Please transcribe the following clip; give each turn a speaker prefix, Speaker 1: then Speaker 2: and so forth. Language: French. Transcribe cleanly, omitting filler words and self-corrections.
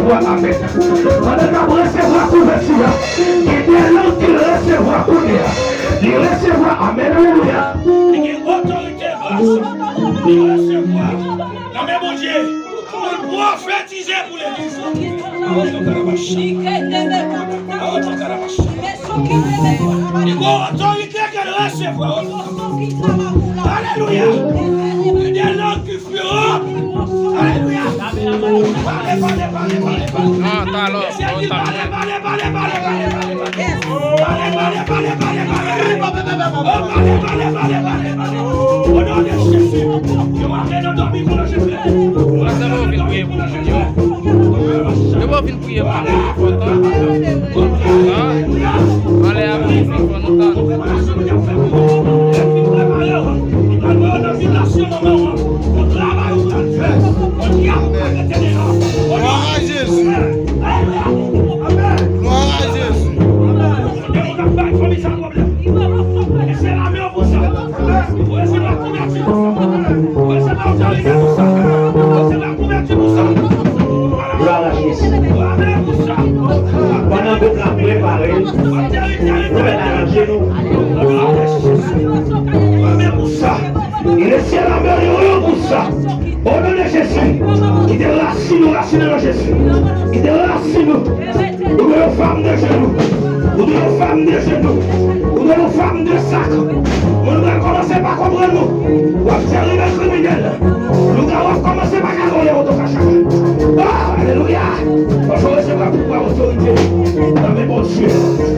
Speaker 1: recevoir amen. Pendant qu'on recevra couverture, il est là qui recevra couverture. Il recevra amen. Alléluia.
Speaker 2: Il y a autorité grâce. Il recevoir. La même mon Dieu. Pour prophétiser pour l'église. Il y a autorité qu'elle recevra. Alléluia. Il y a des langues qui fuiront. Alléluia. Parlez. Au nom de Jésus, je m'arrête dans ton micro, je fais.
Speaker 1: Pendant que nous avons préparé, nous allons arranger nous. Il est ciel en merveilleux pour ça. Au nom de Jésus, il déracine nous, racine de Jésus. Il déracine nous. Nous devons femmes de genoux. Nous devons femmes de genoux. Nous devons femmes de sac. Nous devons commencer par comprendre nous. Nous avons servi les criminels. Nous devons commencer par caroler au Tokachaka. Ah, alléluia. Je recevrai pouvoir autorité dans mes bons cieux.